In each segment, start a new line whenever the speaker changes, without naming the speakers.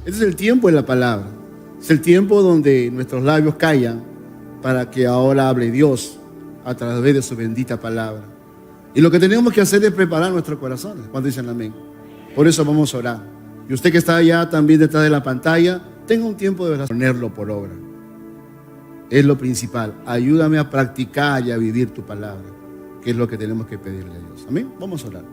Este es el tiempo de la palabra. Es el tiempo donde nuestros labios callan para que ahora hable Dios a través de su bendita palabra. Y lo que tenemos que hacer es preparar nuestros corazones. Cuando dicen amén. Por eso vamos a orar. Y usted que está allá también detrás de la pantalla, tenga un tiempo de ponerlo por obra. Es lo principal. Ayúdame a practicar y a vivir tu palabra, que es lo que tenemos que pedirle a Dios. Amén. Vamos a orar.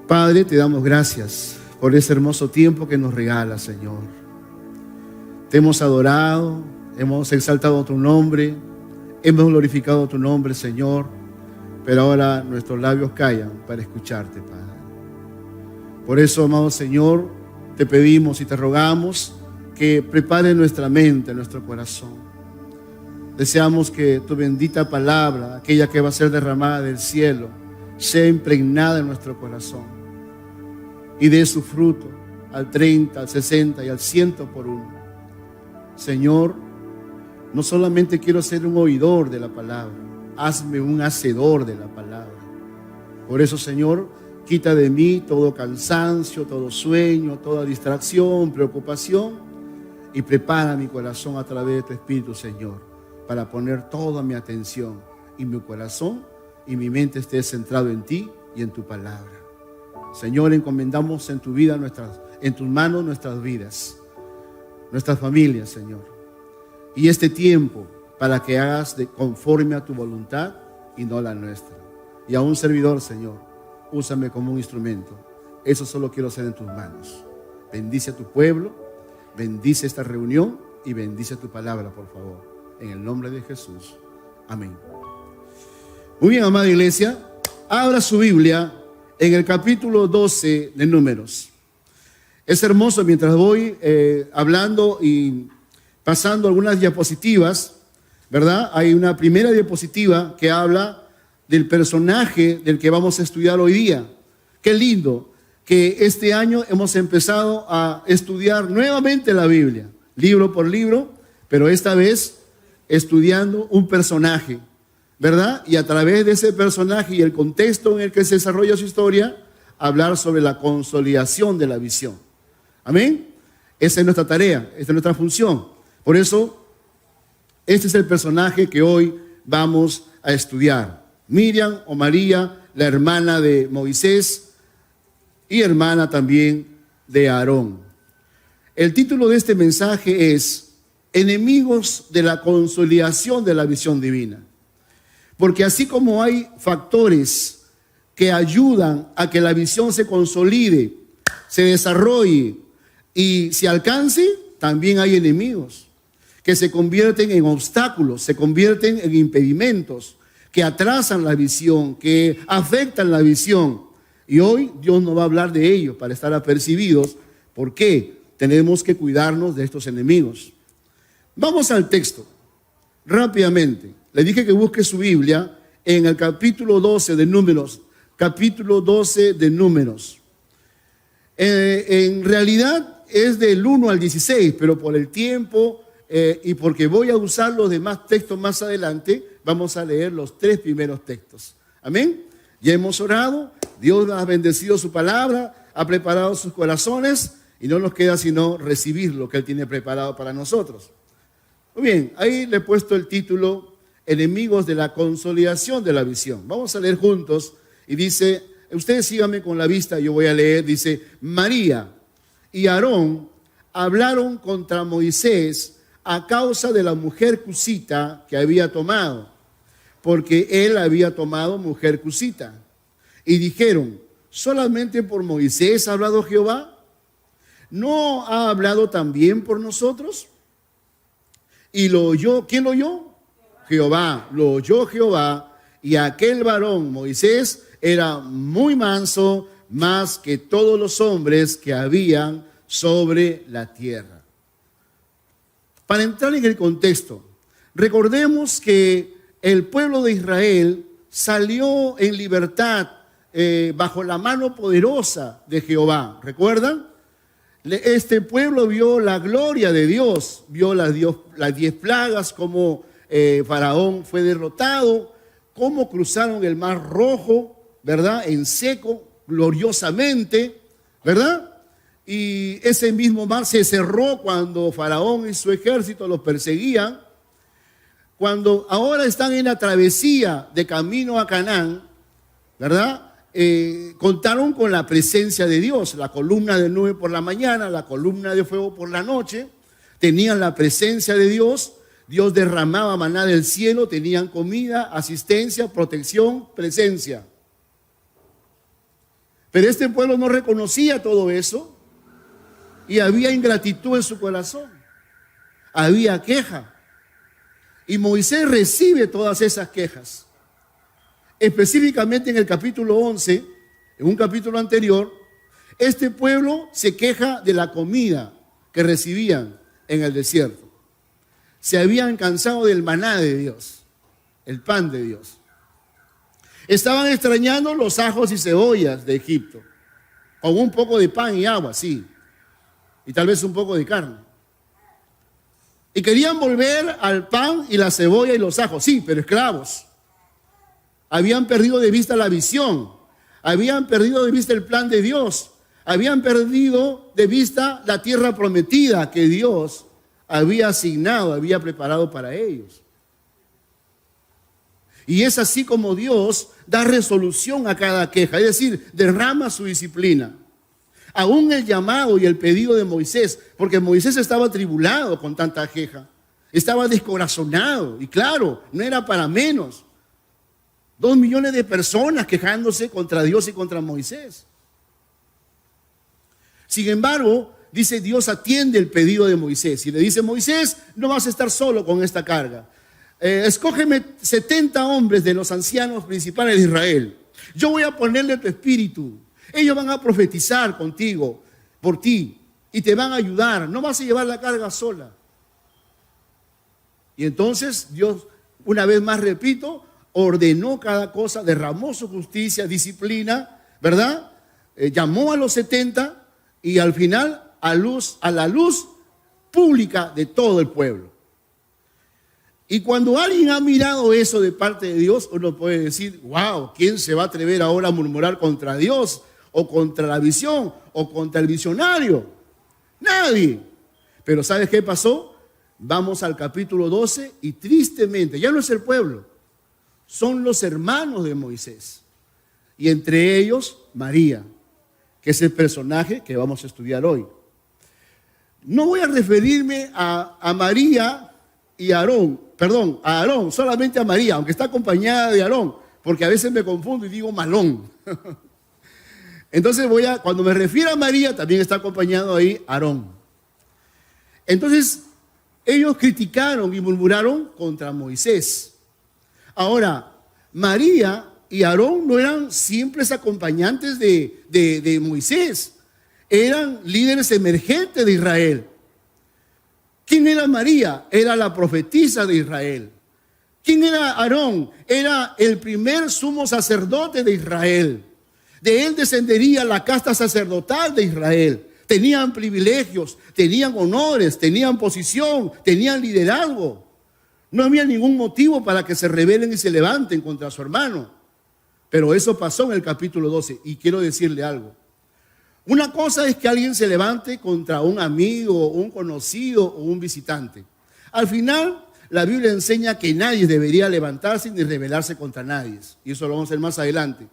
Padre, te damos gracias por ese hermoso tiempo que nos regala, Señor. Te hemos adorado, hemos exaltado tu nombre, hemos glorificado tu nombre, Señor, pero ahora nuestros labios callan para escucharte, Padre. Por eso, amado Señor, te pedimos y te rogamos que prepare nuestra mente, nuestro corazón. Deseamos que tu bendita palabra, aquella que va a ser derramada del cielo, sea impregnada en nuestro corazón y dé su fruto al 30, al 60 y al 100 por uno. Señor, no solamente quiero ser un oidor de la palabra, hazme un hacedor de la palabra. Por eso, Señor, quita de mí todo cansancio, todo sueño, toda distracción, preocupación, y prepara mi corazón a través de tu Espíritu, Señor, para poner toda mi atención y mi corazón y mi mente esté centrado en ti y en tu palabra. Señor, encomendamos en tu vida en tus manos nuestras vidas, nuestras familias, Señor, y este tiempo para que hagas conforme a tu voluntad y no la nuestra. Y a un servidor, Señor, úsame como un instrumento. Eso solo quiero hacer en tus manos. Bendice a tu pueblo, bendice esta reunión y bendice tu palabra, por favor, en el nombre de Jesús. Amén. Muy bien, amada iglesia, abra su Biblia en el capítulo 12 de Números. Es hermoso mientras voy hablando y pasando algunas diapositivas, ¿verdad? Hay una primera diapositiva que habla del personaje del que vamos a estudiar hoy día. Qué lindo que este año hemos empezado a estudiar nuevamente la Biblia, libro por libro, pero esta vez estudiando un personaje, ¿verdad? Y a través de ese personaje y el contexto en el que se desarrolla su historia, hablar sobre la consolidación de la visión. Amén. Esa es nuestra tarea, esa es nuestra función. Por eso, este es el personaje que hoy vamos a estudiar. Miriam o María, la hermana de Moisés y hermana también de Aarón. El título de este mensaje es Enemigos de la consolidación de la visión divina. Porque así como hay factores que ayudan a que la visión se consolide, se desarrolle y se alcance, también hay enemigos que se convierten en obstáculos, se convierten en impedimentos, que atrasan la visión, que afectan la visión. Y hoy Dios nos va a hablar de ellos para estar apercibidos. ¿Por qué? Tenemos que cuidarnos de estos enemigos. Vamos al texto, rápidamente. Le dije que busque su Biblia en el capítulo 12 de Números. Capítulo 12 de Números. En realidad es del 1 al 16, pero por el tiempo y porque voy a usar los demás textos más adelante, vamos a leer los 3 primeros textos. Amén. Ya hemos orado, Dios ha bendecido su palabra, ha preparado sus corazones y no nos queda sino recibir lo que Él tiene preparado para nosotros. Muy bien, ahí le he puesto el título Enemigos de la consolidación de la visión. Vamos a leer juntos y dice, ustedes síganme con la vista, yo voy a leer, dice, María y Aarón hablaron contra Moisés a causa de la mujer cusita que había tomado, porque él había tomado mujer cusita. Y dijeron, ¿solamente por Moisés ha hablado Jehová? ¿No ha hablado también por nosotros? Y lo oyó, ¿quién lo oyó? Jehová, lo oyó Jehová, y aquel varón, Moisés, era muy manso, más que todos los hombres que habían sobre la tierra. Para entrar en el contexto, recordemos que el pueblo de Israel salió en libertad bajo la mano poderosa de Jehová. ¿Recuerdan? Este pueblo vio la gloria de Dios, vio las 10 plagas, como Faraón fue derrotado, cómo cruzaron el Mar Rojo, ¿verdad? En seco, gloriosamente, ¿verdad? y ese mismo mar se cerró cuando Faraón y su ejército los perseguían. Cuando ahora están en la travesía de camino a Canaán, ¿verdad? Contaron con la presencia de Dios, la columna de nube por la mañana, la columna de fuego por la noche. Tenían la presencia de Dios, Dios derramaba maná del cielo, tenían comida, asistencia, protección, presencia. Pero este pueblo no reconocía todo eso y había ingratitud en su corazón, había queja. Y Moisés recibe todas esas quejas. Específicamente en el capítulo 11, en un capítulo anterior, este pueblo se queja de la comida que recibían en el desierto. Se habían cansado del maná de Dios, el pan de Dios. Estaban extrañando los ajos y cebollas de Egipto, con un poco de pan y agua, sí, y tal vez un poco de carne. Y querían volver al pan y la cebolla y los ajos, sí, pero esclavos. Habían perdido de vista la visión, habían perdido de vista el plan de Dios, habían perdido de vista la tierra prometida que Dios había asignado, había preparado para ellos. Y es así como Dios da resolución a cada queja, es decir, derrama su disciplina. Aún el llamado y el pedido de Moisés, porque Moisés estaba atribulado con tanta queja, estaba descorazonado, y claro, no era para menos. 2 millones de personas quejándose contra Dios y contra Moisés. Sin embargo, dice Dios atiende el pedido de Moisés y le dice: Moisés, no vas a estar solo con esta carga. Escógeme 70 hombres de los ancianos principales de Israel. Yo voy a ponerle tu espíritu. Ellos van a profetizar contigo, por ti, y te van a ayudar. No vas a llevar la carga sola. Y entonces Dios, una vez más repito, ordenó cada cosa, derramó su justicia, disciplina, ¿verdad? Llamó a los 70 y al final a la luz pública de todo el pueblo. Y cuando alguien ha mirado eso de parte de Dios, uno puede decir: wow, ¿quién se va a atrever ahora a murmurar contra Dios o contra la visión o contra el visionario? Nadie. Pero ¿sabes qué pasó? Vamos al capítulo 12 y tristemente, ya no es el pueblo, son los hermanos de Moisés. Y entre ellos María, que es el personaje que vamos a estudiar hoy. No voy a referirme a María y a Aarón, solamente a María, aunque está acompañada de Aarón, porque a veces me confundo y digo Malón. Entonces cuando me refiero a María, también está acompañado ahí Aarón. Entonces, ellos criticaron y murmuraron contra Moisés. Ahora, María y Aarón no eran simples acompañantes de Moisés, eran líderes emergentes de Israel. ¿Quién era María? Era la profetisa de Israel. ¿Quién era Aarón? Era el primer sumo sacerdote de Israel. De él descendería la casta sacerdotal de Israel. Tenían privilegios, tenían honores, tenían posición, tenían liderazgo. No había ningún motivo para que se rebelen y se levanten contra su hermano. Pero eso pasó en el capítulo 12 y quiero decirle algo. Una cosa es que alguien se levante contra un amigo, un conocido o un visitante. Al final, la Biblia enseña que nadie debería levantarse ni rebelarse contra nadie. Y eso lo vamos a ver más adelante.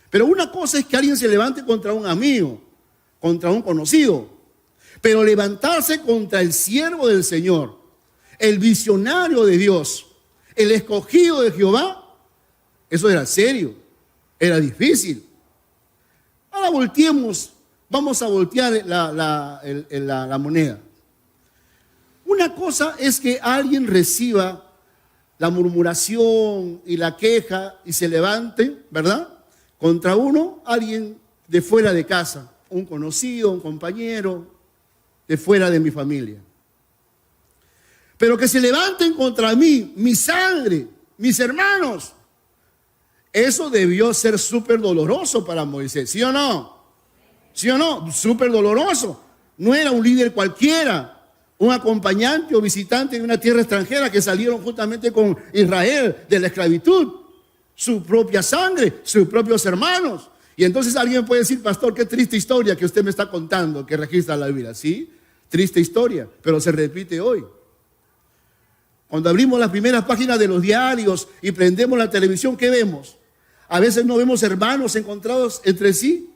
Pero una cosa es que alguien se levante contra un amigo, contra un conocido. Pero levantarse contra el siervo del Señor, el visionario de Dios, el escogido de Jehová, eso era serio, era difícil. Ahora volteemos. Vamos a voltear la moneda. Una cosa es que alguien reciba la murmuración y la queja y se levante, ¿verdad? Contra uno, alguien de fuera de casa, un conocido, un compañero, de fuera de mi familia. Pero que se levanten contra mí, mi sangre, mis hermanos, eso debió ser súper doloroso para Moisés, ¿sí o no? ¿Sí o no? Súper doloroso. No era un líder cualquiera, un acompañante o visitante de una tierra extranjera que salieron justamente con Israel de la esclavitud. Su propia sangre, sus propios hermanos. Y entonces alguien puede decir, pastor, qué triste historia que usted me está contando, que registra la Biblia. Sí, triste historia, pero se repite hoy. Cuando abrimos las primeras páginas de los diarios y prendemos la televisión, ¿qué vemos? A veces no vemos hermanos encontrados entre sí,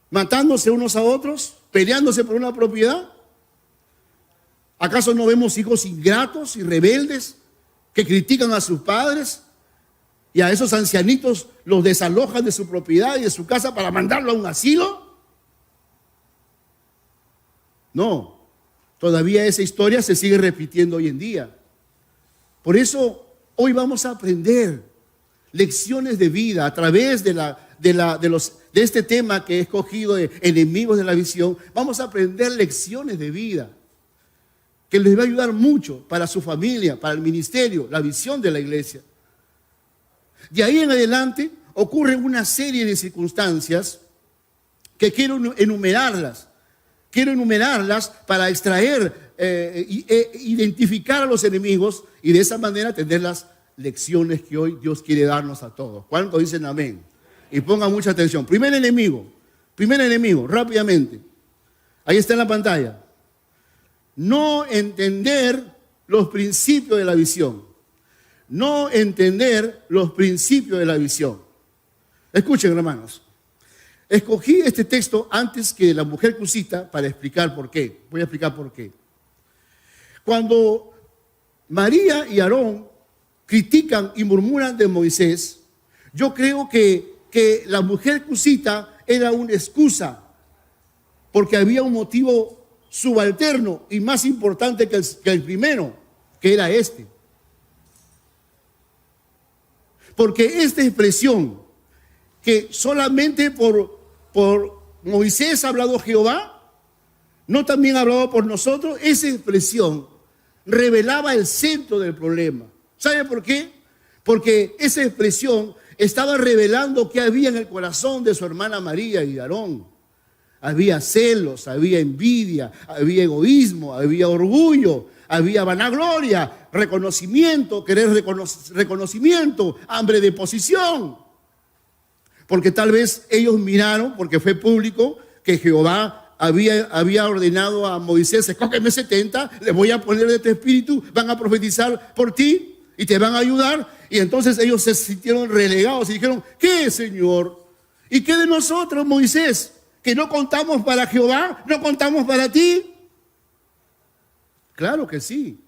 matándose unos a otros, peleándose por una propiedad. ¿Acaso no vemos hijos ingratos y rebeldes que critican a sus padres y a esos ancianitos los desalojan de su propiedad y de su casa para mandarlo a un asilo? No, todavía esa historia se sigue repitiendo hoy en día. Por eso hoy vamos a aprender lecciones de vida a través de este tema que he escogido de enemigos de la visión. Vamos a aprender lecciones de vida que les va a ayudar mucho para su familia, para el ministerio, la visión de la iglesia. De ahí en adelante ocurren una serie de circunstancias que quiero enumerarlas. Quiero enumerarlas para extraer identificar a los enemigos y de esa manera tener las lecciones que hoy Dios quiere darnos a todos. ¿Cuántos dicen amén? Y pongan mucha atención. Primer enemigo, rápidamente. Ahí está en la pantalla. No entender los principios de la visión. No entender los principios de la visión. Escuchen, hermanos. Escogí este texto antes que la mujer cusita para explicar por qué. Voy a explicar por qué. Cuando María y Aarón critican y murmuran de Moisés, yo creo que la mujer cusita era una excusa, porque había un motivo subalterno y más importante que el primero, que era este. Porque esta expresión, que solamente por Moisés ha hablado Jehová, no también ha hablado por nosotros, esa expresión revelaba el centro del problema. ¿Sabe por qué? Porque esa expresión estaba revelando qué había en el corazón de su hermana María y Aarón. Había celos, había envidia, había egoísmo, había orgullo, había vanagloria, reconocimiento, querer reconocimiento, hambre de posición. Porque tal vez ellos miraron, porque fue público, que Jehová había ordenado a Moisés, escógeme 70, les voy a poner de tu espíritu, van a profetizar por ti y te van a ayudar. Y entonces ellos se sintieron relegados y dijeron, ¿qué, Señor? ¿Y qué de nosotros, Moisés? ¿Que no contamos para Jehová? ¿No contamos para ti? Claro que sí.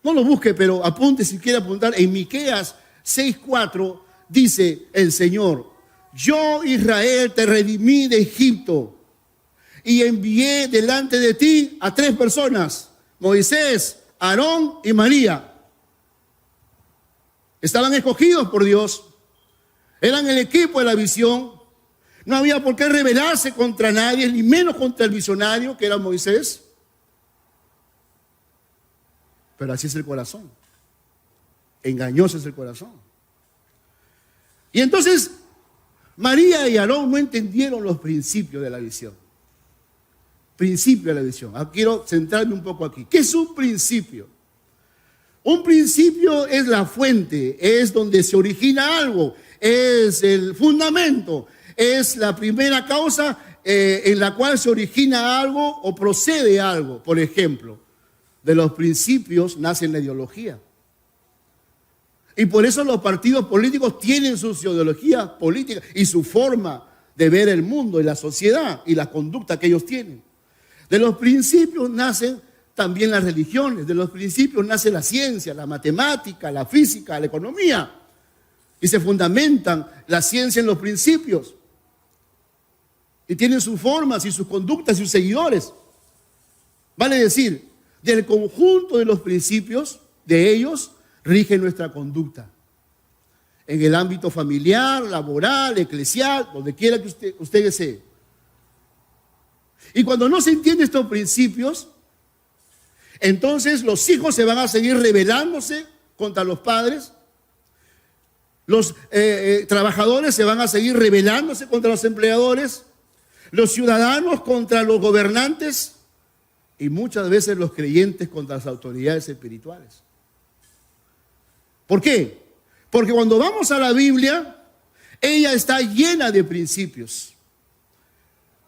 No lo busque, pero apunte si quiere apuntar. En Miqueas 6:4 dice el Señor: yo, Israel, te redimí de Egipto y envié delante de ti a 3 personas, Moisés, Aarón y María. Estaban escogidos por Dios, eran el equipo de la visión. No había por qué rebelarse contra nadie, ni menos contra el visionario que era Moisés. Pero así es el corazón. Engañoso es el corazón. Y entonces María y Aarón no entendieron los principios de la visión. Principio de la visión. Quiero centrarme un poco aquí. ¿Qué es un principio? Un principio es la fuente, es donde se origina algo, es el fundamento, es la primera causa en la cual se origina algo o procede algo. Por ejemplo, de los principios nace la ideología. Y por eso los partidos políticos tienen su ideología política y su forma de ver el mundo y la sociedad y la conducta que ellos tienen. De los principios nacen también las religiones, de los principios nace la ciencia, la matemática, la física, la economía. Y se fundamentan la ciencia en los principios. Y tienen sus formas y sus conductas y sus seguidores. Vale decir, del conjunto de los principios, de ellos, rige nuestra conducta. En el ámbito familiar, laboral, eclesial, donde quiera que usted desee. Y cuando no se entienden estos principios, entonces los hijos se van a seguir rebelándose contra los padres. Los trabajadores se van a seguir rebelándose contra los empleadores. Los ciudadanos contra los gobernantes. Y muchas veces los creyentes contra las autoridades espirituales. ¿Por qué? Porque cuando vamos a la Biblia, Ella está llena de principios.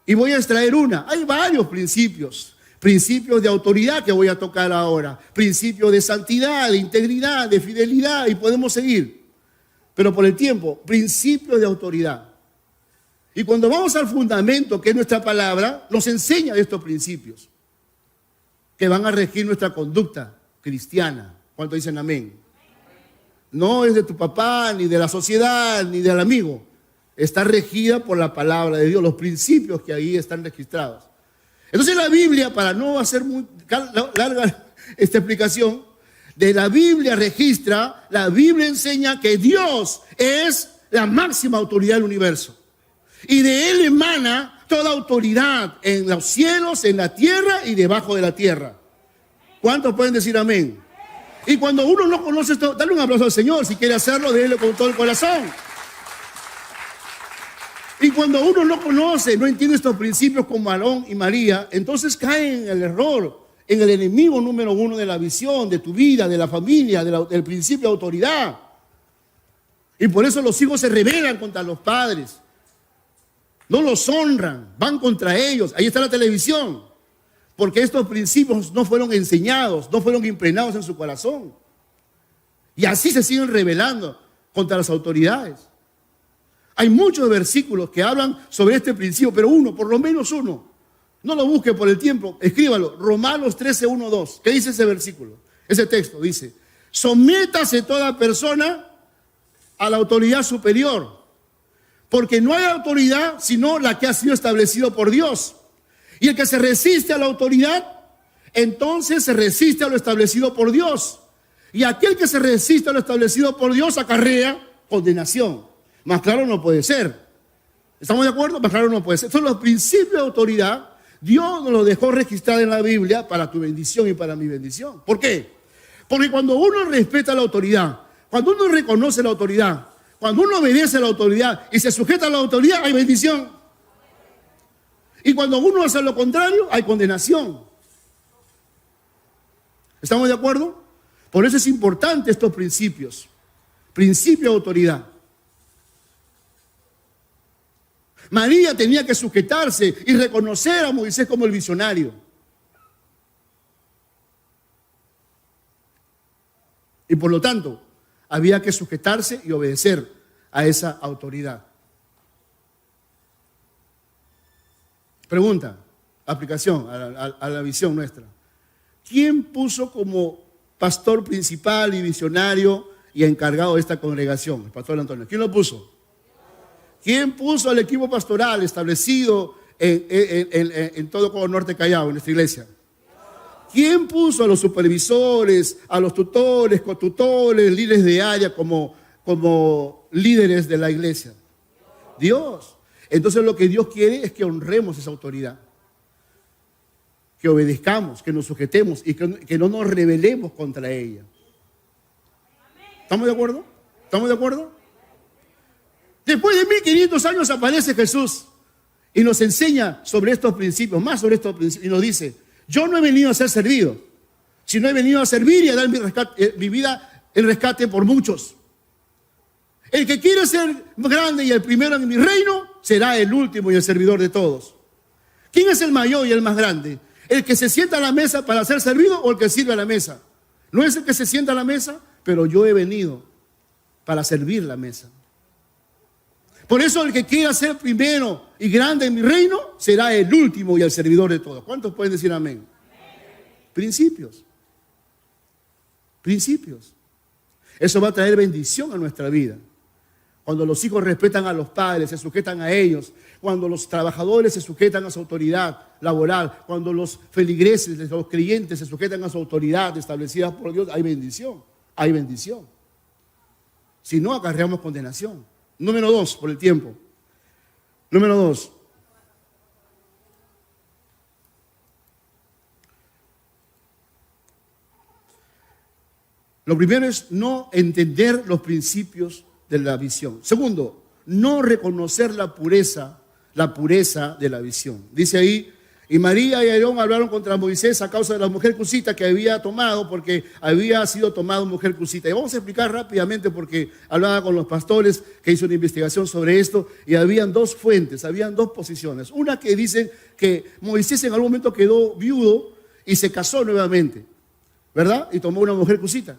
Y voy a extraer una. Hay varios principios. Principios de autoridad que voy a tocar ahora. Principios de santidad, de integridad, de fidelidad, y podemos seguir. Pero por el tiempo, principios de autoridad. Y cuando vamos al fundamento, que es nuestra palabra, nos enseña estos principios que van a regir nuestra conducta cristiana. ¿Cuántos dicen amén? No es de tu papá, ni de la sociedad, ni del amigo. Está regida por la palabra de Dios, los principios que ahí están registrados. Entonces la Biblia, para no hacer muy larga esta explicación, de la Biblia registra, la Biblia enseña que Dios es la máxima autoridad del universo. Y de Él emana toda autoridad en los cielos, en la tierra y debajo de la tierra. ¿Cuántos pueden decir amén? Y cuando uno no conoce esto, dale un aplauso al Señor. Si quiere hacerlo, déle con todo el corazón. Y cuando uno no conoce, no entiende estos principios como Aarón y María, entonces cae en el error, en el enemigo número uno de la visión, de tu vida, de la familia, del principio de autoridad. Y por eso los hijos se rebelan contra los padres. No los honran, van contra ellos. Ahí está la televisión. Porque estos principios no fueron enseñados, no fueron impregnados en su corazón. Y así se siguen rebelando contra las autoridades. Hay muchos versículos que hablan sobre este principio, pero uno, por lo menos uno. No lo busque por el tiempo, escríbalo. Romanos 13, 1, 2. ¿Qué dice ese versículo? Ese texto dice: sométase toda persona a la autoridad superior, porque no hay autoridad sino la que ha sido establecida por Dios. Y el que se resiste a la autoridad, entonces se resiste a lo establecido por Dios. Y aquel que se resiste a lo establecido por Dios acarrea condenación. Más claro no puede ser. ¿Estamos de acuerdo? Más claro no puede ser. Son los principios de autoridad. Dios nos los dejó registrar en la Biblia para tu bendición y para mi bendición. ¿Por qué? Porque cuando uno respeta la autoridad, cuando uno reconoce la autoridad, cuando uno obedece a la autoridad y se sujeta a la autoridad, hay bendición. Y cuando uno hace lo contrario, hay condenación. ¿Estamos de acuerdo? Por eso es importante estos principios. Principio de autoridad. María tenía que sujetarse y reconocer a Moisés como el visionario. Y por lo tanto, había que sujetarse y obedecer a esa autoridad. Pregunta, aplicación a la visión nuestra. ¿Quién puso como pastor principal y visionario y encargado de esta congregación? El pastor Antonio. ¿Quién lo puso? ¿Quién puso al equipo pastoral establecido en todo Ecuador Norte Callao, en nuestra iglesia? ¿Quién puso a los supervisores, a los tutores, cotutores, líderes de área como líderes de la iglesia? Dios. Entonces lo que Dios quiere es que honremos esa autoridad, que obedezcamos, que nos sujetemos y que no nos rebelemos contra ella. ¿Estamos de acuerdo? ¿Estamos de acuerdo? Después de 1500 años aparece Jesús y nos enseña sobre estos principios, más sobre estos principios, y nos dice: yo no he venido a ser servido, sino he venido a servir y a dar mi vida en rescate por muchos. El que quiere ser grande y el primero en mi reino, será el último y el servidor de todos. ¿Quién es el mayor y el más grande? ¿El que se sienta a la mesa para ser servido o el que sirve a la mesa? No es el que se sienta a la mesa, pero yo he venido para servir la mesa. Por eso el que quiera ser primero y grande en mi reino, será el último y el servidor de todos. ¿Cuántos pueden decir amén? Principios. Principios. Eso va a traer bendición a nuestra vida. Cuando los hijos respetan a los padres, se sujetan a ellos. Cuando los trabajadores se sujetan a su autoridad laboral. Cuando los feligreses, los creyentes se sujetan a su autoridad establecida por Dios, hay bendición. Hay bendición. Si no, acarreamos condenación. Número 2, por el tiempo. Número 2. Lo primero es no entender los principios de la visión. Segundo, no reconocer la pureza de la visión. Dice ahí Y María y Aarón hablaron contra Moisés a causa de la mujer cusita que había tomado, porque había sido tomado mujer cusita. Y vamos a explicar rápidamente, porque hablaba con los pastores que hizo una investigación sobre esto, y habían dos fuentes, habían dos posiciones. Una que dicen que Moisés en algún momento quedó viudo y se casó nuevamente, ¿verdad? Y tomó una mujer cusita.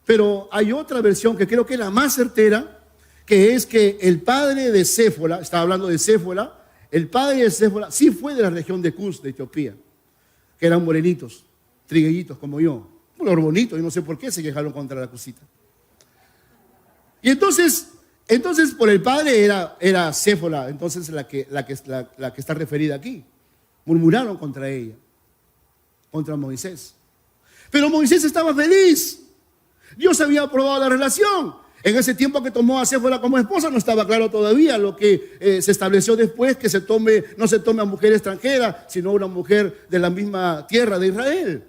Pero hay otra versión que creo que es la más certera, que es que el padre de Séfora, estaba hablando de Séfora, el padre de Séfora sí fue de la región de Cus, de Etiopía, que eran morenitos, trigueñitos como yo, unos bonitos, y no sé por qué se quejaron contra la cusita. Y entonces por el padre era Séfora, entonces la que está referida aquí. Murmuraron contra ella, contra Moisés. Pero Moisés estaba feliz. Dios había aprobado la relación. En ese tiempo que tomó a Séfora como esposa no estaba claro todavía lo que se estableció después, que no se tome a mujer extranjera, sino una mujer de la misma tierra de Israel.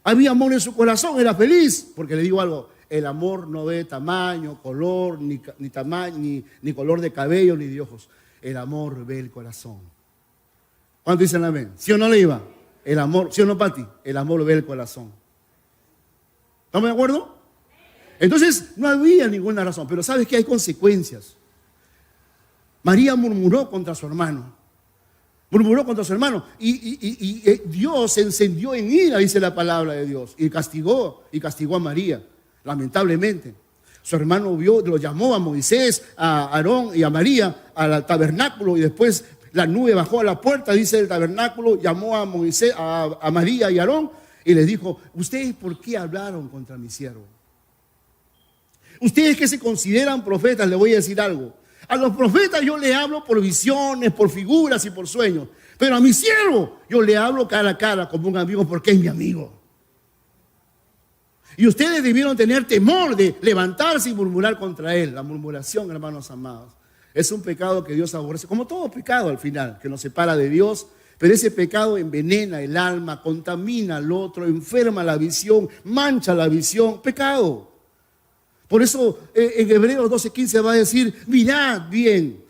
Había amor en su corazón, era feliz, porque le digo algo, el amor no ve tamaño, color, ni color de cabello, ni de ojos. El amor ve el corazón. ¿Cuántos dicen amén? ¿Sí o no le iba? El amor, ¿sí o no, Pati? El amor ve el corazón. ¿Estamos de acuerdo? Entonces no había ninguna razón, pero ¿sabes qué? Hay consecuencias. María murmuró contra su hermano. Murmuró contra su hermano. Y Dios se encendió en ira, dice la palabra de Dios. Y castigó a María, lamentablemente. Su hermano lo llamó a Moisés, a Aarón y a María al tabernáculo. Y después la nube bajó a la puerta, dice el tabernáculo, llamó a Moisés, a María y a Aarón. Y les dijo, ¿ustedes por qué hablaron contra mi siervo? Ustedes que se consideran profetas, les voy a decir algo. A los profetas yo le hablo por visiones, por figuras y por sueños. Pero a mi siervo yo le hablo cara a cara como un amigo porque es mi amigo. Y ustedes debieron tener temor de levantarse y murmurar contra él. La murmuración, hermanos amados, es un pecado que Dios aborrece. Como todo pecado al final, que nos separa de Dios. Pero ese pecado envenena el alma, contamina al otro, enferma la visión, mancha la visión. Pecado. Por eso en Hebreos 12:15 va a decir, mirad bien,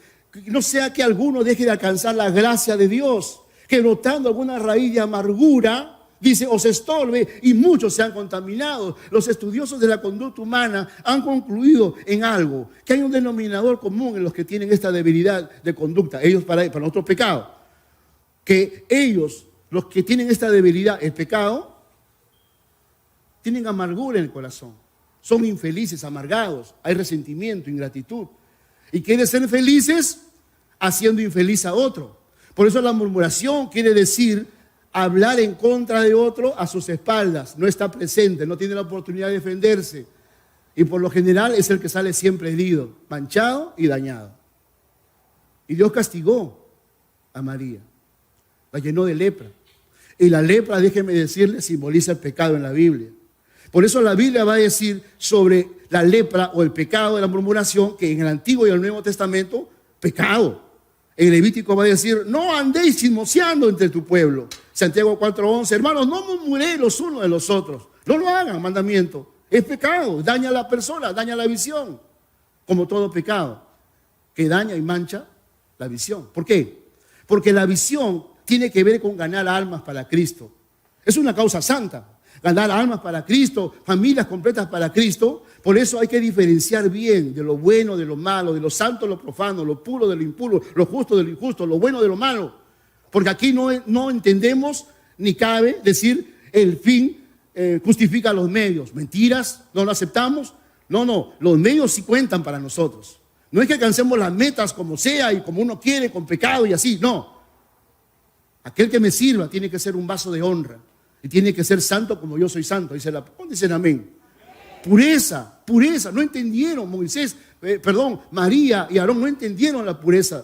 no sea que alguno deje de alcanzar la gracia de Dios, que brotando alguna raíz de amargura, dice, os estorbe y muchos se han contaminado. Los estudiosos de la conducta humana han concluido en algo, que hay un denominador común en los que tienen esta debilidad de conducta, ellos para nosotros pecado, que ellos, los que tienen esta debilidad, el pecado, tienen amargura en el corazón. Son infelices, amargados, hay resentimiento, ingratitud. Y quieren ser felices haciendo infeliz a otro. Por eso la murmuración quiere decir hablar en contra de otro a sus espaldas. No está presente, no tiene la oportunidad de defenderse. Y por lo general es el que sale siempre herido, manchado y dañado. Y Dios castigó a María, la llenó de lepra. Y la lepra, déjeme decirle, simboliza el pecado en la Biblia. Por eso la Biblia va a decir sobre la lepra o el pecado de la murmuración, que en el Antiguo y el Nuevo Testamento, pecado. En Levítico va a decir, no andéis chismoseando entre tu pueblo. Santiago 4:11, hermanos, no murmuréis los unos de los otros. No lo hagan, mandamiento. Es pecado, daña a la persona, daña la visión. Como todo pecado, que daña y mancha la visión. ¿Por qué? Porque la visión tiene que ver con ganar almas para Cristo. Es una causa santa. Ganar almas para Cristo, familias completas para Cristo. Por eso hay que diferenciar bien de lo bueno de lo malo, de lo santo de lo profano, lo puro de lo impuro, lo justo de lo injusto, lo bueno de lo malo. Porque aquí no entendemos ni cabe decir el fin justifica los medios. Mentiras, no lo aceptamos. No, los medios sí cuentan para nosotros. No es que alcancemos las metas como sea y como uno quiere, con pecado y así, no. Aquel que me sirva tiene que ser un vaso de honra. Y tiene que ser santo como yo soy santo. Dicen amén. Pureza. No entendieron María y Aarón no entendieron la pureza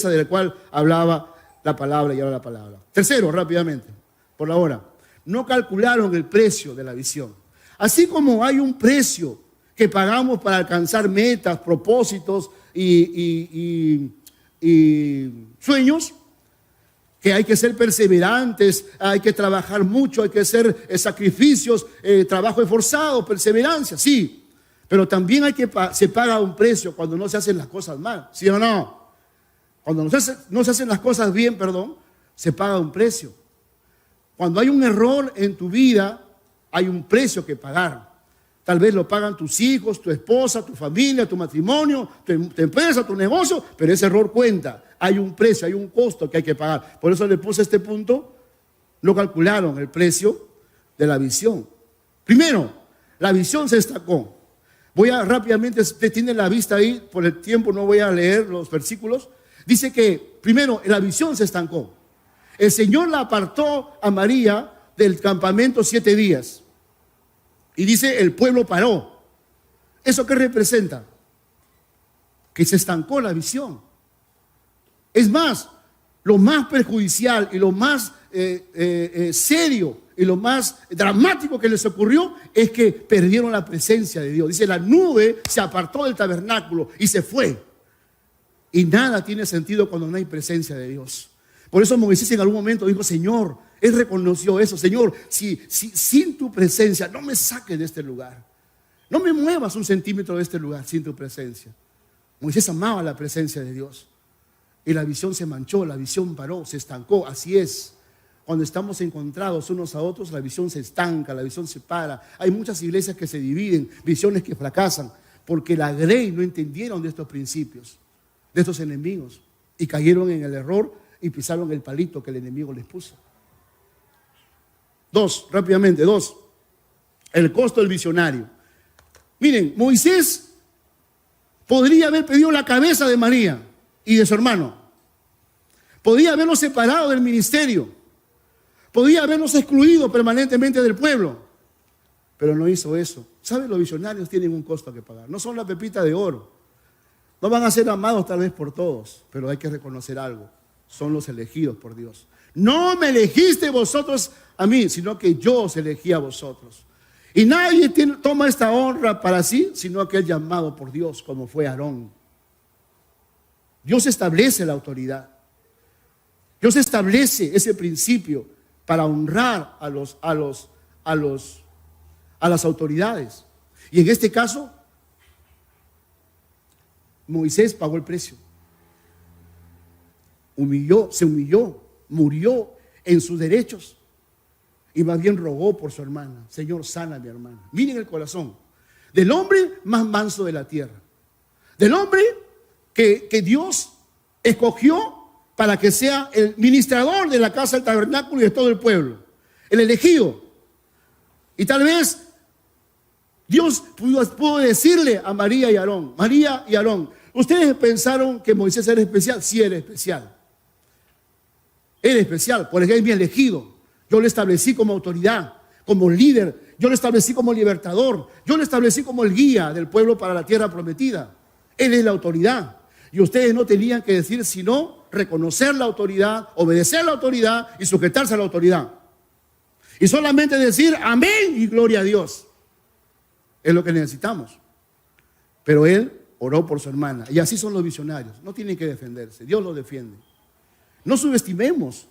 de la cual hablaba la palabra y ahora la palabra. Tercero, rápidamente, por la hora. No calcularon el precio de la visión. Así como hay un precio que pagamos para alcanzar metas, propósitos y sueños, que hay que ser perseverantes, hay que trabajar mucho, hay que hacer sacrificios, trabajo esforzado, perseverancia, sí. Pero también se paga un precio cuando no se hacen las cosas mal, ¿sí o no? Cuando no se hacen las cosas bien, se paga un precio. Cuando hay un error en tu vida, hay un precio que pagar. Tal vez lo pagan tus hijos, tu esposa, tu familia, tu matrimonio, tu empresa, tu negocio, pero ese error cuenta. Hay un precio, hay un costo que hay que pagar. Por eso le puse este punto. No calcularon el precio de la visión. Primero, la visión se destacó. Voy a rápidamente, usted tiene la vista ahí, por el tiempo no voy a leer los versículos. Dice que primero la visión se estancó. El Señor la apartó a María del campamento 7 días. Y dice, el pueblo paró. ¿Eso qué representa? Que se estancó la visión. Es más, lo más perjudicial y lo más serio y lo más dramático que les ocurrió es que perdieron la presencia de Dios. Dice, la nube se apartó del tabernáculo y se fue. Y nada tiene sentido cuando no hay presencia de Dios. Por eso Moisés en algún momento dijo, Señor, él reconoció eso, Señor, si sin tu presencia no me saques de este lugar. No me muevas un centímetro de este lugar sin tu presencia. Moisés amaba la presencia de Dios. Y la visión se manchó, la visión paró, se estancó. Así es. Cuando estamos encontrados unos a otros, la visión se estanca, la visión se para. Hay muchas iglesias que se dividen, visiones que fracasan, porque la grey no entendieron de estos principios, de estos enemigos, y cayeron en el error y pisaron el palito que el enemigo les puso. Rápidamente, el costo del visionario. Miren, Moisés podría haber pedido la cabeza de María y de su hermano. Podía haberlos separado del ministerio. Podía haberlos excluido permanentemente del pueblo. Pero no hizo eso. ¿Saben? Los visionarios tienen un costo que pagar. No son la pepita de oro. No van a ser amados tal vez por todos, pero hay que reconocer algo. Son los elegidos por Dios. No me elegiste vosotros a mí, sino que yo os elegí a vosotros. Y nadie toma esta honra para sí, sino aquel llamado por Dios, como fue Aarón. Dios establece la autoridad. Dios establece ese principio para honrar a las autoridades. Y en este caso, Moisés pagó el precio. Se humilló, murió en sus derechos. Y más bien rogó por su hermana. Señor, sana a mi hermana. Miren el corazón del hombre más manso de la tierra. Del hombre que Dios escogió para que sea el ministrador de la casa del tabernáculo y de todo el pueblo. El elegido. Y tal vez Dios pudo decirle a María y Aarón, María y Aarón, ¿ustedes pensaron que Moisés era especial? Sí, era especial. Era especial, porque es mi elegido. Yo lo establecí como autoridad, como líder. Yo lo establecí como libertador. Yo lo establecí como el guía del pueblo para la tierra prometida. Él es la autoridad. Y ustedes no tenían que decir sino reconocer la autoridad, obedecer la autoridad y sujetarse a la autoridad. Y solamente decir amén y gloria a Dios. Es lo que necesitamos. Pero él oró por su hermana. Y así son los visionarios. No tienen que defenderse. Dios los defiende. No subestimemos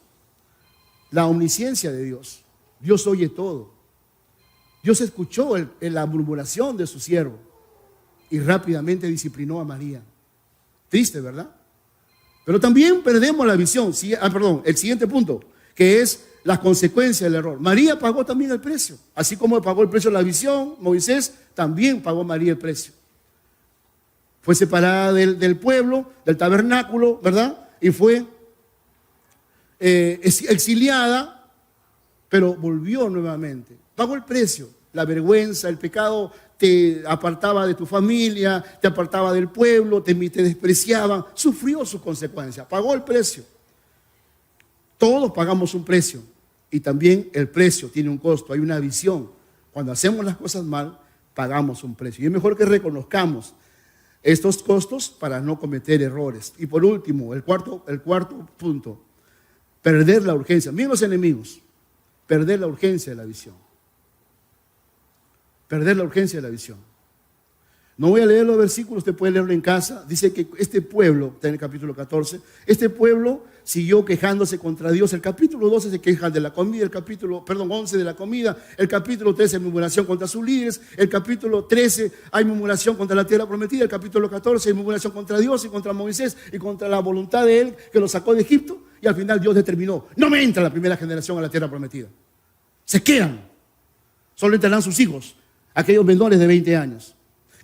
la omnisciencia de Dios. Dios oye todo. Dios escuchó la murmuración de su siervo y rápidamente disciplinó a María. Triste, ¿verdad? Pero también perdemos la visión. El siguiente punto, que es las consecuencias del error. María pagó también el precio. Así como pagó el precio de la visión, Moisés también pagó María el precio. Fue separada del pueblo, del tabernáculo, ¿verdad? Y fue exiliada, pero volvió nuevamente. Pagó el precio, la vergüenza, el pecado te apartaba de tu familia, te apartaba del pueblo, te despreciaban. Sufrió sus consecuencias, pagó el precio. Todos pagamos un precio y también el precio tiene un costo, hay una visión. Cuando hacemos las cosas mal, pagamos un precio. Y es mejor que reconozcamos estos costos para no cometer errores. Y por último, el cuarto punto, perder la urgencia. Miren los enemigos, perder la urgencia de la visión. Perder la urgencia de la visión. No voy a leer los versículos, usted puede leerlo en casa. Dice que este pueblo, está en el capítulo 14, este pueblo siguió quejándose contra Dios. El capítulo 12 se quejan de la comida, el capítulo, 11 de la comida, el capítulo 13 murmuración contra sus líderes, el capítulo 13 hay murmuración contra la tierra prometida, el capítulo 14 hay murmuración contra Dios y contra Moisés y contra la voluntad de él que lo sacó de Egipto. Y al final Dios determinó, no me entra la primera generación a la tierra prometida. Se quedan, solo entrarán sus hijos, aquellos menores de 20 años.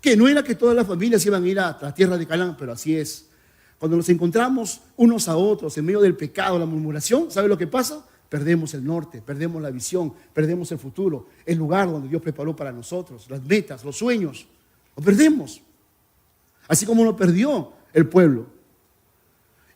Que no era que todas las familias iban a ir a la tierra de Canaán, pero así es. Cuando nos encontramos unos a otros en medio del pecado, la murmuración, ¿sabe lo que pasa? Perdemos el norte, perdemos la visión, perdemos el futuro, el lugar donde Dios preparó para nosotros, las metas, los sueños, lo perdemos. Así como lo perdió el pueblo.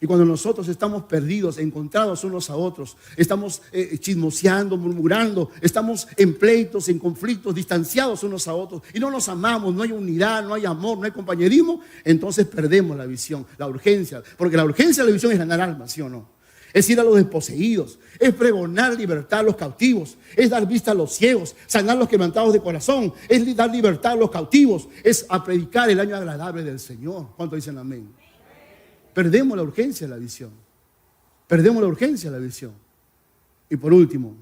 Y cuando nosotros estamos perdidos, encontrados unos a otros, estamos chismoseando, murmurando, estamos en pleitos, en conflictos, distanciados unos a otros, y no nos amamos, no hay unidad, no hay amor, no hay compañerismo, entonces perdemos la visión, la urgencia. Porque la urgencia de la visión es ganar almas, ¿sí o no? Es ir a los desposeídos, es pregonar libertad a los cautivos, es dar vista a los ciegos, sanar a los quebrantados de corazón, es dar libertad a los cautivos, es a predicar el año agradable del Señor. ¿Cuántos dicen amén? Perdemos la urgencia de la visión. Perdemos la urgencia de la visión. Y por último,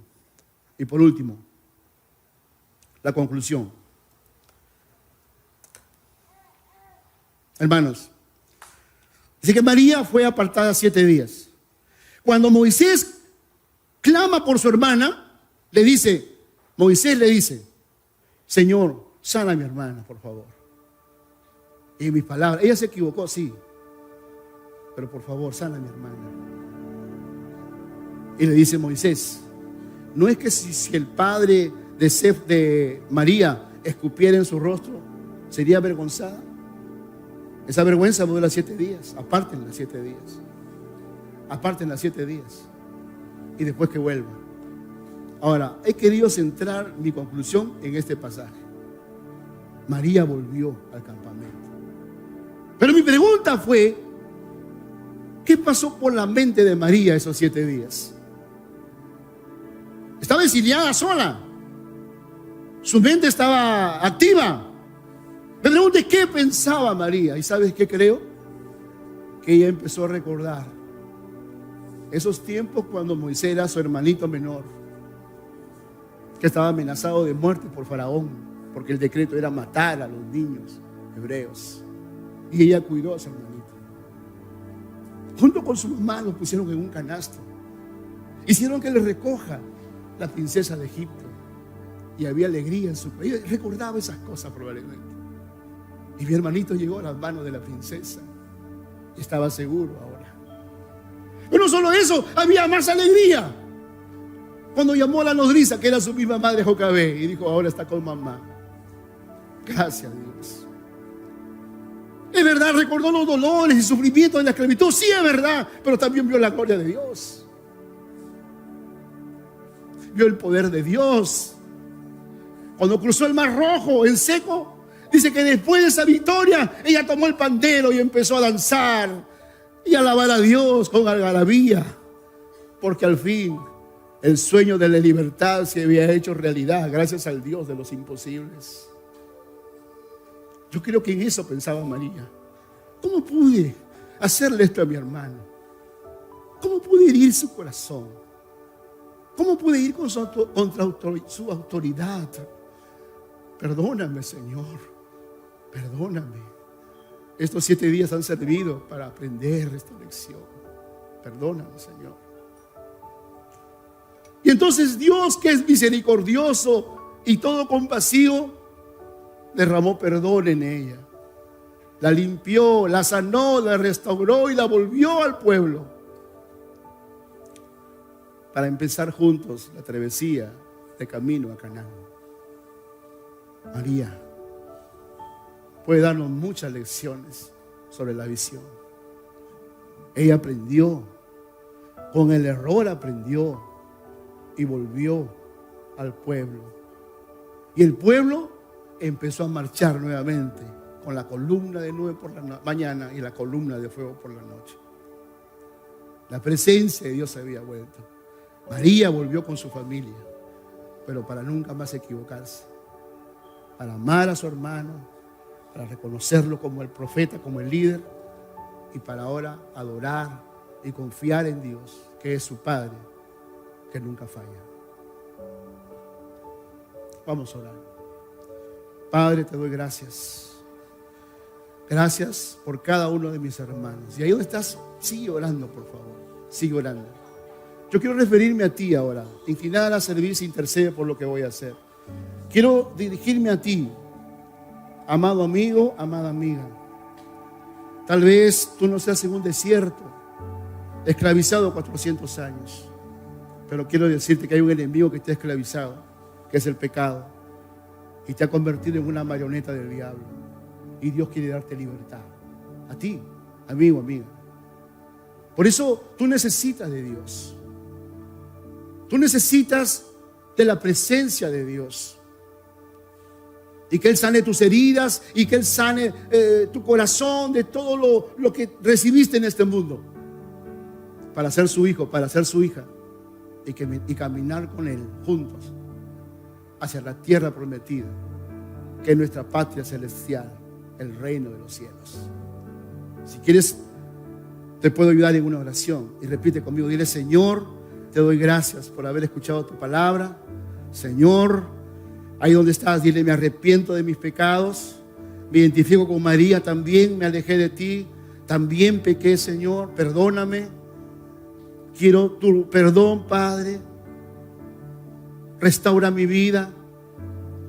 la conclusión. Hermanos, dice que María fue apartada 7 días. Cuando Moisés clama por su hermana, Moisés le dice, Señor, sana a mi hermana, por favor. Y mis palabras, ella se equivocó, sí. Pero por favor, sana a mi hermana. Y le dice Moisés, no es que si el padre de María escupiera en su rostro, sería avergonzada. Esa vergüenza dura 7 días. Aparten las 7 días. Aparten las 7 días. Y después que vuelva. Ahora, he querido centrar mi conclusión en este pasaje. María volvió al campamento. Pero mi pregunta fue, ¿qué pasó por la mente de María esos 7 días? Estaba exiliada sola. Su mente estaba activa. Me pregunté qué pensaba María. ¿Y sabes qué creo? Que ella empezó a recordar esos tiempos cuando Moisés era su hermanito menor, que estaba amenazado de muerte por Faraón, porque el decreto era matar a los niños hebreos. Y ella cuidó a su hermanito. Junto con su mamá lo pusieron en un canasto. Hicieron que le recoja la princesa de Egipto. Y había alegría en su país. Recordaba esas cosas probablemente. Y mi hermanito llegó a las manos de la princesa. Y estaba seguro ahora. Pero no solo eso, había más alegría. Cuando llamó a la nodriza, que era su misma madre Jocabé, y dijo, ahora está con mamá. Gracias a Dios. Es verdad, recordó los dolores y sufrimientos de la esclavitud. Sí, es verdad, pero también vio la gloria de Dios. Vio el poder de Dios. Cuando cruzó el Mar Rojo en seco, dice que después de esa victoria, ella tomó el pandero y empezó a danzar y a alabar a Dios con algarabía, porque al fin el sueño de la libertad se había hecho realidad gracias al Dios de los imposibles. Yo creo que en eso pensaba María. ¿Cómo pude hacerle esto a mi hermano? ¿Cómo pude herir su corazón? ¿Cómo pude ir contra su autoridad? Perdóname, Señor. Perdóname. Estos 7 días han servido para aprender esta lección. Perdóname, Señor. Y entonces Dios, que es misericordioso y todo compasivo, derramó perdón en ella. La limpió, la sanó, la restauró y la volvió al pueblo. Para empezar juntos la travesía de camino a Canaán. María puede darnos muchas lecciones sobre la visión. Ella aprendió, con el error aprendió y volvió al pueblo. Y el pueblo empezó a marchar nuevamente con la columna de nube por la mañana y la columna de fuego por la noche. La presencia de Dios se había vuelto. María volvió con su familia, pero para nunca más equivocarse, para amar a su hermano, para reconocerlo como el profeta, como el líder, y para ahora adorar y confiar en Dios, que es su Padre, que nunca falla. Vamos a orar. Padre, te doy gracias. Gracias por cada uno de mis hermanos. Y ahí donde estás, sigue orando, por favor. Sigue orando. Yo quiero referirme a ti ahora. Inclinada a servirse, intercede por lo que voy a hacer. Quiero dirigirme a ti, amado amigo, amada amiga. Tal vez tú no seas en un desierto, esclavizado 400 años. Pero quiero decirte que hay un enemigo que te ha esclavizado, que es el pecado, y te ha convertido en una marioneta del diablo. Y Dios quiere darte libertad. A ti, amigo, amiga. Por eso tú necesitas de Dios. Tú necesitas de la presencia de Dios. Y que Él sane tus heridas y que Él sane tu corazón de todo lo que recibiste en este mundo. Para ser su hijo, para ser su hija. Y caminar con Él juntos hacia la tierra prometida, que es nuestra patria celestial, el reino de los cielos. Si quieres, te puedo ayudar en una oración. Y repite conmigo, dile: Señor, te doy gracias por haber escuchado tu palabra. Señor, ahí donde estás, dile: me arrepiento de mis pecados. Me identifico con María también, me alejé de ti. También pequé, Señor, perdóname. Quiero tu perdón, Padre. Restaura mi vida.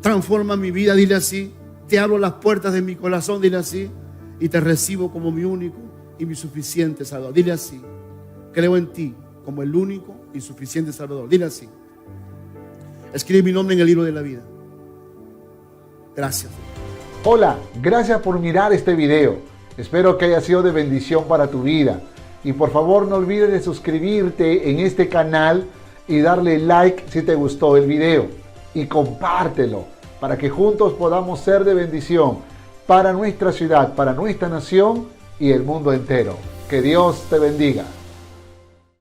Transforma mi vida, dile así. Te abro las puertas de mi corazón, dile así. Y te recibo como mi único y mi suficiente Salvador. Dile así: creo en ti como el único y suficiente Salvador. Dile así. Escribe mi nombre en el libro de la vida. Gracias.
Hola, gracias por mirar este video. Espero que haya sido de bendición para tu vida. Y por favor no olvides de suscribirte en este canal y darle like si te gustó el video. Y compártelo para que juntos podamos ser de bendición para nuestra ciudad, para nuestra nación y el mundo entero. Que Dios te bendiga.